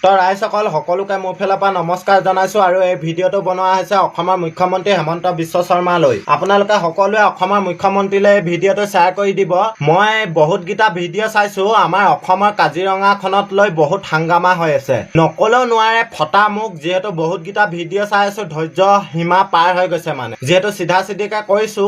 তো ৰাইজসকল সকলোকে মোৰ ফালৰ পৰা নমস্কাৰ জনাইছো আৰু এই ভিডিঅ'টো বনোৱা হৈছে অসমৰ মুখ্যমন্ত্ৰী হেমন্ত বিশ্ব শৰ্মালৈ। আপোনালোকে সকলোৱে অসমৰ মুখ্যমন্ত্ৰীলৈ এই ভিডিঅ'টো শ্বেয়াৰ কৰি দিব। মই বহুতকেইটা ভিডিঅ' চাইছো, আমাৰ অসমৰ কাজিৰঙাখনত লৈ বহুত হাংগামা হৈ আছে। নকলেও নোৱাৰে ফটা মুখ, যিহেতু বহুতকেইটা ভিডিঅ' চাই আছো, ধৈৰ্য সীমা পাৰ হৈ গৈছে। মানে যিহেতু চিধা চিধিকে কৈছো,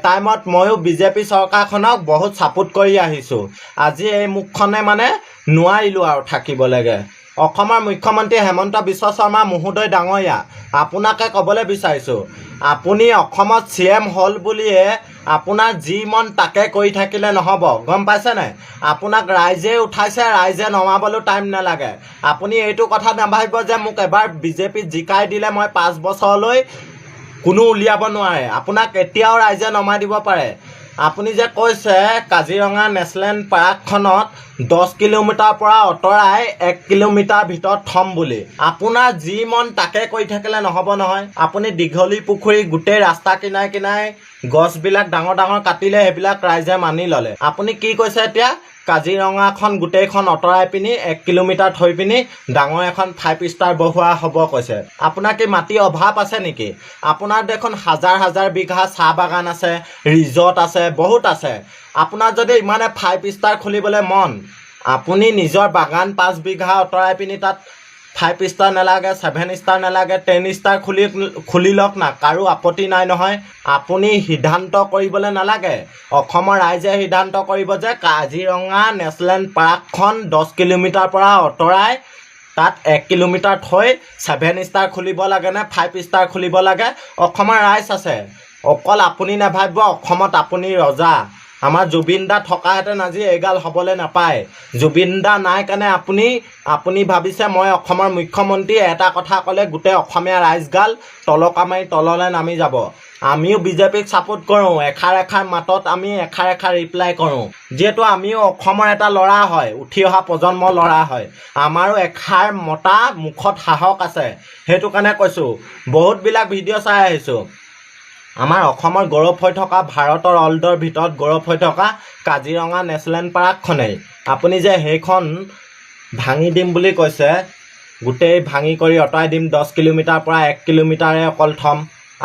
টাইমত ময়ো বিজেপি চৰকাৰখনক বহুত ছাপোৰ্ট কৰি আহিছো। আজি এই মুখখনে মানে নোৱাৰিলো আৰু থাকিবলৈকে। অসমৰ মুখ্যমন্ত্ৰী হেমন্ত বিশ্ব শৰ্মা মহোদয় ডাঙৰীয়া, আপোনাকে ক'বলৈ বিচাৰিছোঁ, আপুনি অসমত CM হ'ল বুলিয়ে আপোনাৰ যি মন তাকে কৰি থাকিলে নহ'ব, গম পাইছে নাই? আপোনাক ৰাইজে উঠাইছে, ৰাইজে নমাবলৈ টাইম নালাগে। আপুনি এইটো কথা নাভাবিব যে মোক এবাৰ বিজেপিত জিকাই দিলে মই 5 বছৰলৈ কোনো উলিয়াব নোৱাৰে। আপোনাক এতিয়াও ৰাইজে নমাই দিব পাৰে। আপুনি যে কৈছে কাজিৰঙা নেশ্যনেল পাৰ্কখনত 10 কিলোমিটাৰ পৰা অঁতৰাই 1 কিলোমিটাৰ ভিতৰত থ'ম বুলি, আপোনাৰ যি মন তাকে কৰি থাকিলে নহ'ব নহয়। আপুনি দীঘলী পুখুৰী গোটেই ৰাস্তা কিনাৰে কিনাৰে গছবিলাক ডাঙৰ ডাঙৰ কাটিলে, সেইবিলাক ৰাইজে মানি ল'লে। আপুনি কি কৈছে এতিয়া? কাজিৰঙাখন গোটেইখন অঁতৰাই পিনি 1 কিলোমিটাৰ থৈ পিনি ডাঙৰ এখন 5 ষ্টাৰ বহোৱা হ'ব কৈছে। আপোনাৰ কি মাটি অভাৱ আছে নেকি? আপোনাৰ দেখোন হাজাৰ হাজাৰ বিঘা চাহ বাগান আছে, ৰিজৰ্ট আছে, বহুত আছে। আপোনাৰ যদি ইমানে 5 ষ্টাৰ খুলিবলৈ মন, আপুনি নিজৰ বাগান 5 বিঘা অঁতৰাই পিনি তাত 5 ষ্টাৰ নালাগে, 7 ষ্টাৰ নালাগে, 10 ষ্টাৰ খুলি লওক না, কাৰো আপত্তি নাই নহয়। আপুনি সিদ্ধান্ত কৰিবলৈ নালাগে, অসমৰ ৰাইজে সিদ্ধান্ত কৰিব যে কাজিৰঙা নেশ্যনেল পাৰ্কখন 10 কিলোমিটাৰ পৰা অঁতৰাই তাত 1 কিলোমিটাৰ থৈ 7 ষ্টাৰ খুলিব লাগে নে 5 ষ্টাৰ খুলিব লাগে। অসমৰ ৰাইজ আছে, অকল আপুনি নাভাবিব অসমত আপুনি ৰজা। আমাৰ জুবিন দা থকাহেঁতেন আজি এইগাল হ'বলৈ নাপায়। জুবিন দা নাই কাৰণে আপুনি ভাবিছে মই অসমৰ মুখ্যমন্ত্ৰী, এটা কথা ক'লে গোটেই অসমীয়া ৰাইজগাল তলকা মাৰি তললৈ নামি যাব। আমিও বিজেপিক ছাপোৰ্ট কৰোঁ, এষাৰ এষাৰ মাতত আমি এষাৰ এষাৰ ৰিপ্লাই কৰোঁ। যিহেতু আমিও অসমৰ এটা ল'ৰা হয়, উঠি অহা প্ৰজন্মৰ ল'ৰা হয়, আমাৰো এষাৰ মতা মুখত সাহস আছে। সেইটো কাৰণে কৈছোঁ, বহুতবিলাক ভিডিঅ' চাই আহিছোঁ। আমাৰ অসমৰ গৌৰৱ হৈ থকা, ভাৰতৰ ৱৰ্ল্ডৰ ভিতৰত গৌৰৱ হৈ থকা কাজিৰঙা নেশ্যনেল পাৰ্কখনেই আপুনি যে সেইখন ভাঙি দিম বুলি কৈছে, গোটেই ভাঙি কৰি অঁতৰাই দিম, 10 কিলোমিটাৰ পৰা 1 কিলোমিটাৰে অকল থ'ম।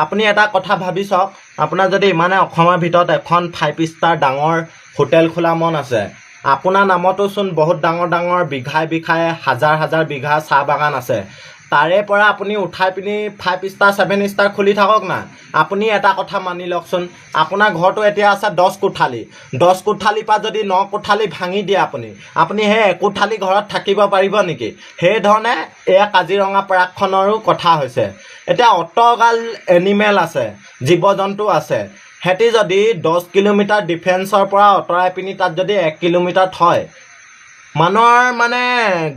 আপুনি এটা কথা ভাবি চাওক, আপোনাৰ যদি ইমানে অসমৰ ভিতৰত এখন 5 ষ্টাৰ ডাঙৰ হোটেল খোলা মন আছে, আপোনাৰ নামতোচোন বহুত ডাঙৰ ডাঙৰ বিঘাই বিঘাই হাজাৰ হাজাৰ বিঘা চাহ বাগান আছে। তাৰে পৰা আপুনি উঠাই পিনি 5 ষ্টাৰ 7 ষ্টাৰ খুলি থাকক না। আপুনি এটা কথা মানি লওকচোন, আপোনাৰ ঘৰটো এতিয়া আছে 10 কোঠালি, 10 কোঠালিৰ পৰা যদি 9 কোঠালি ভাঙি দিয়ে আপুনি সেই 1 কোঠালি ঘৰত থাকিব পাৰিব নেকি? সেইধৰণে এয়া কাজিৰঙা পাৰ্কখনৰো কথা হৈছে। এতিয়া অতগাল এনিমেল আছে, জীৱ জন্তু আছে, সিহঁতি যদি 10 কিলোমিটাৰ ডিফেন্সৰ পৰা অঁতৰাই পিনি তাত যদি 1 কিলোমিটাৰ থয়, মানুহৰ মানে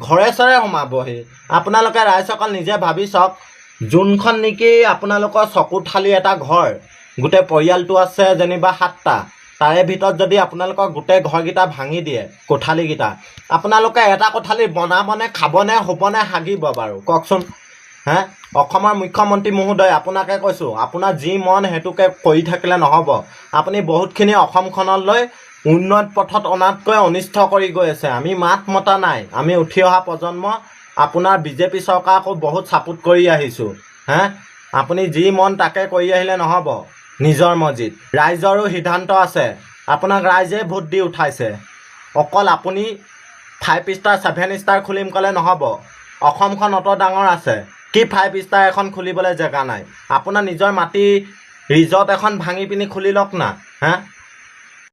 ঘৰে চৰে সোমাবহি। আপোনালোকে ৰাইজসকল নিজে ভাবি চাওক, যোনখন নেকি আপোনালোকৰ চকুঠালি এটা ঘৰ, গোটেই পৰিয়ালটো আছে যেনিবা 7টা, তাৰে ভিতৰত যদি আপোনালোকৰ গোটেই ঘৰকেইটা ভাঙি দিয়ে, কোঠালিকেইটা, আপোনালোকে এটা কোঠালি বনাবনে, খাবনে, শুবনে, হাগিব বাৰু কওকচোন? অসমৰ মুখ্যমন্ত্ৰী মহোদয়, আপোনাকে কৈছোঁ, আপোনাৰ যি মন সেইটোকে কৰি থাকিলে নহ'ব। আপুনি বহুতখিনি অসমখনলৈ উন্নত পথত অনাতকৈ অনিষ্ট কৰি গৈ আছে। আমি মাত মতা নাই, আমি উঠি অহা প্ৰজন্ম আপোনাৰ বিজেপি চৰকাৰকো বহুত ছাপোৰ্ট কৰি আহিছোঁ। আপুনি যি মন তাকে কৰি আহিলে নহ'ব, নিজৰ মৰ্জিত। ৰাইজৰো সিদ্ধান্ত আছে, আপোনাক ৰাইজে ভোট দি উঠাইছে। অকল আপুনি 5 ষ্টাৰ 7 ষ্টাৰ খুলিম ক'লে নহ'ব। অসমখন অত ডাঙৰ আছে, কি 5 ষ্টাৰ এখন খুলিবলৈ জেগা নাই? আপোনাৰ নিজৰ মাটি ৰিজৰ্ট এখন ভাঙি পিনি খুলি লওক না।